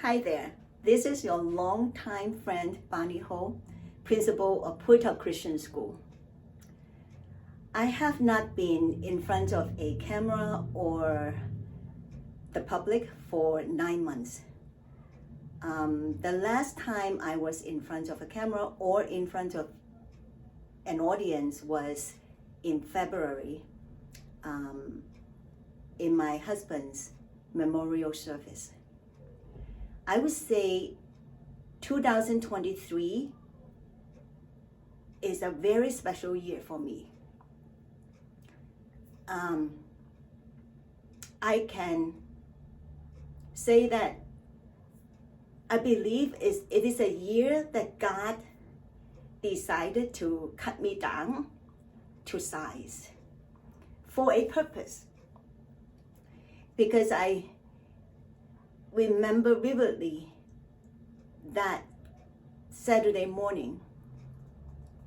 Hi there, this is your longtime friend Bonnie Ho, principal of Puerto Christian School. I have not been in front of a camera or the public for 9 months. The last time I was in front of a camera or in front of an audience was in February in my husband's memorial service. I would say 2023 is a very special year for me. I can say that I believe it is a year that God decided to cut me down to size for a purpose. Because I remember vividly that Saturday morning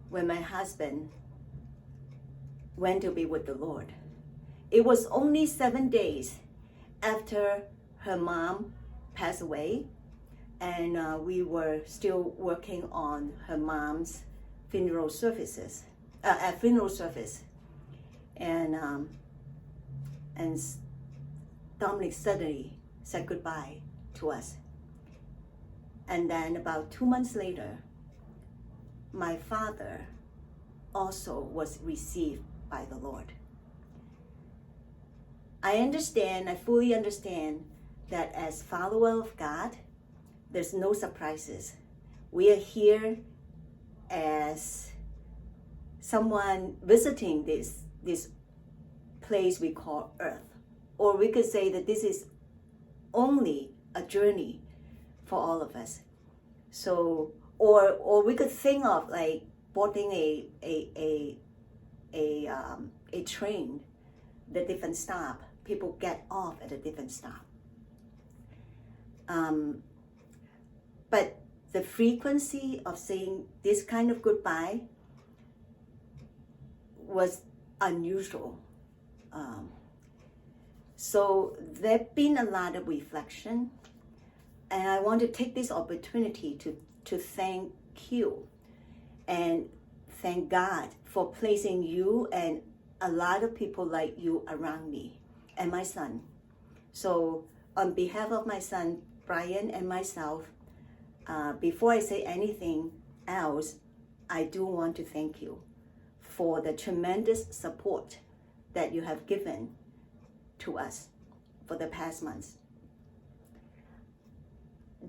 when my husband went to be with the Lord. It was only 7 days after her mom passed away, and we were still working on her mom's funeral service, and Dominic suddenly said goodbye to us. And then about 2 months later, my father also was received by the Lord. I fully understand that as follower of God, there's no surprises. We are here as someone visiting this place we call Earth. Or we could say that this is only a journey for all of us. So, or we could think of like boarding a train, the different stop. People get off at a different stop. But the frequency of saying this kind of goodbye was unusual. So there's been a lot of reflection, and I want to take this opportunity to thank you and thank God for placing you and a lot of people like you around me and my son. So on behalf of my son, Brian, and myself, before I say anything else, I do want to thank you for the tremendous support that you have given to us for the past months.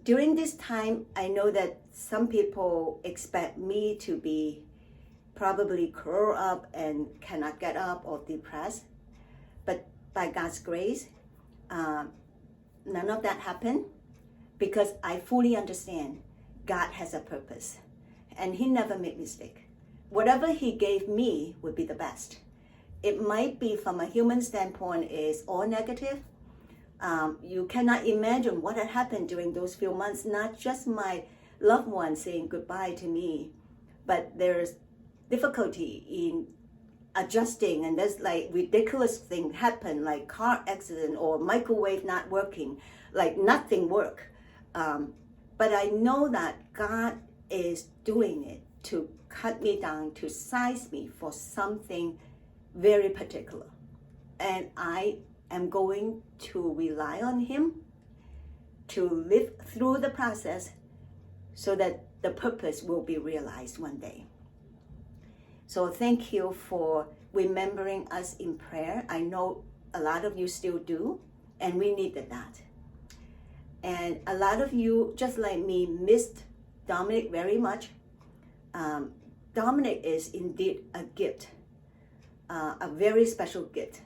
During this time, I know that some people expect me to be probably curled up and cannot get up or depressed, but by God's grace, none of that happened, because I fully understand God has a purpose and He never made mistake. Whatever He gave me would be the best. It might be from a human standpoint is all negative. You cannot imagine what had happened during those few months, not just my loved ones saying goodbye to me, but there's difficulty in adjusting, and there's like ridiculous thing happen, like car accident or microwave not working, like nothing work. But I know that God is doing it to cut me down, to size me for something very particular. And I am going to rely on Him to live through the process so that the purpose will be realized one day. So thank you for remembering us in prayer. I know a lot of you still do, and we needed that. And a lot of you, just like me, missed Dominic very much. Dominic is indeed a gift, a very special gift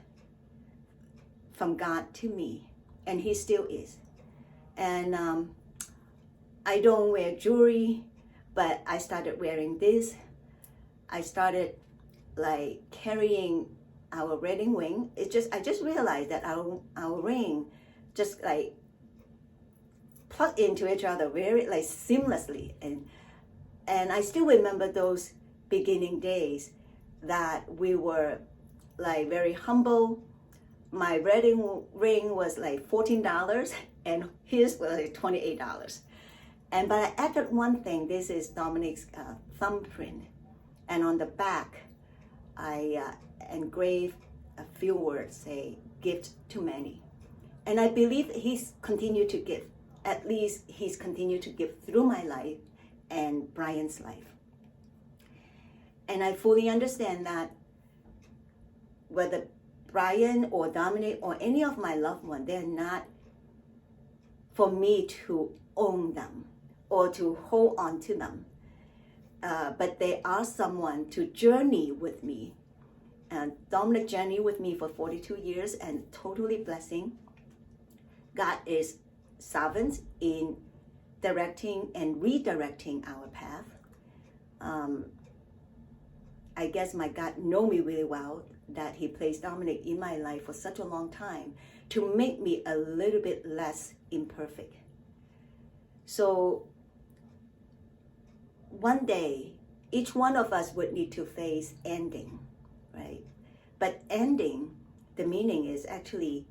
from God to me, and he still is. And I don't wear jewelry, but I started wearing this. I started like carrying our wedding ring. I just realized that our ring just like plugged into each other very like seamlessly, and I still remember those beginning days that we were like very humble. My wedding ring was like $14, and his was like $28. But I added one thing. This is Dominic's thumbprint, and on the back, I engraved a few words, say, "Gift to many." And I believe he's continued to give. At least he's continued to give through my life and Brian's life. And I fully understand that whether Brian or Dominic or any of my loved ones, they're not for me to own them or to hold on to them. But they are someone to journey with me. And Dominic journeyed with me for 42 years and totally blessing. God is sovereign in directing and redirecting our path. I guess my God know me really well, that he placed Dominic in my life for such a long time to make me a little bit less imperfect. So one day, each one of us would need to face ending, right? But ending, the meaning is actually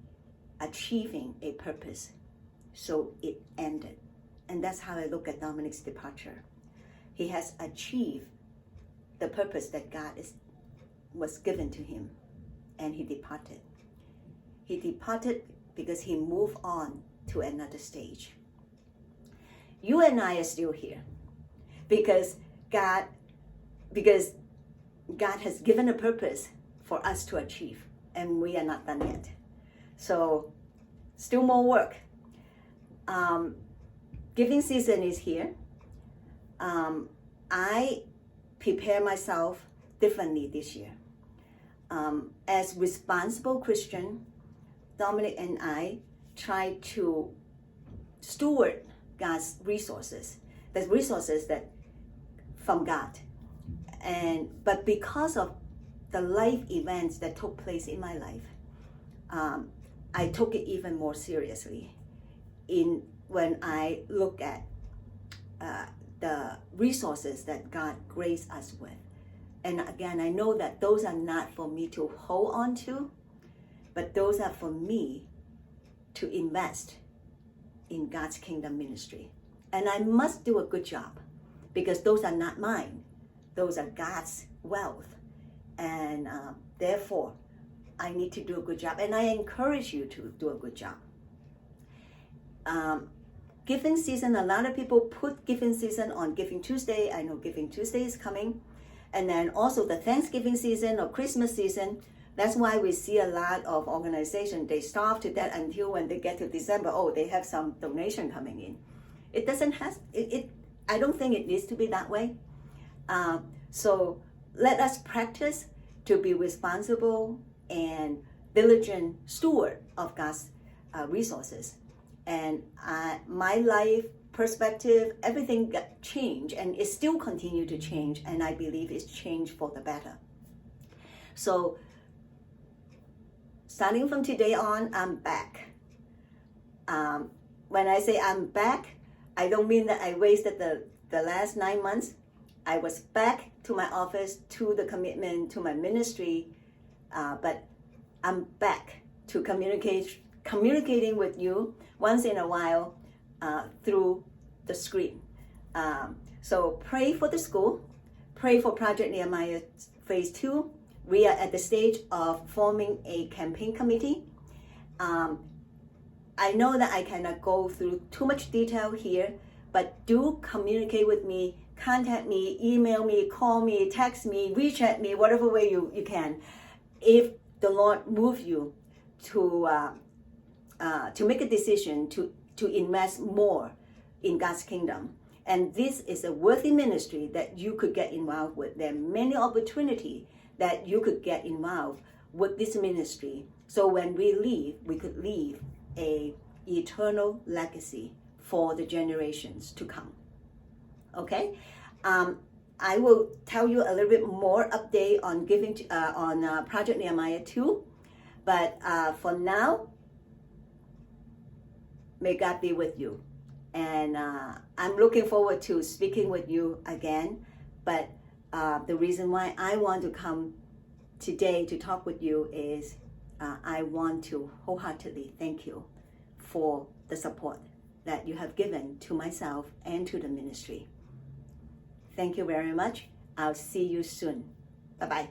achieving a purpose. So it ended. And that's how I look at Dominic's departure. He has achieved the purpose that God was given to him, and he departed. He departed because he moved on to another stage. You and I are still here because God has given a purpose for us to achieve, and we are not done yet. So still more work. Giving season is here. I prepare myself differently this year. As responsible Christian, Dominic and I try to steward God's resources, the resources that from God. But because of the life events that took place in my life, I took it even more seriously when I look at the resources that God graced us with. And again, I know that those are not for me to hold on to, but those are for me to invest in God's kingdom ministry. And I must do a good job because those are not mine. Those are God's wealth. And therefore, I need to do a good job. And I encourage you to do a good job. Giving season, a lot of people put giving season on Giving Tuesday. I know Giving Tuesday is coming. And then also the Thanksgiving season or Christmas season. That's why we see a lot of organizations, they starve to death until when they get to December, they have some donation coming in. It doesn't have, I don't think it needs to be that way. So let us practice to be responsible and diligent steward of God's resources. And my life perspective, everything got changed, and it still continue to change, and I believe it's changed for the better. So starting from today on, I'm back. When I say I'm back, I don't mean that I wasted the last 9 months. I was back to my office, to the commitment, to my ministry, but I'm back to communicating with you once in a while through the screen. So pray for the school, pray for Project Nehemiah Phase 2. We are at the stage of forming a campaign committee. I know that I cannot go through too much detail here, but do communicate with me, contact me, email me, call me, text me, WeChat me, whatever way you can. If the Lord moves you to make a decision to invest more in God's kingdom. And this is a worthy ministry that you could get involved with. There are many opportunities that you could get involved with this ministry. So when we leave, we could leave an eternal legacy for the generations to come. Okay? I will tell you a little bit more update on on Project Nehemiah 2. But for now, may God be with you. And I'm looking forward to speaking with you again. But the reason why I want to come today to talk with you is I want to wholeheartedly thank you for the support that you have given to myself and to the ministry. Thank you very much. I'll see you soon. Bye-bye.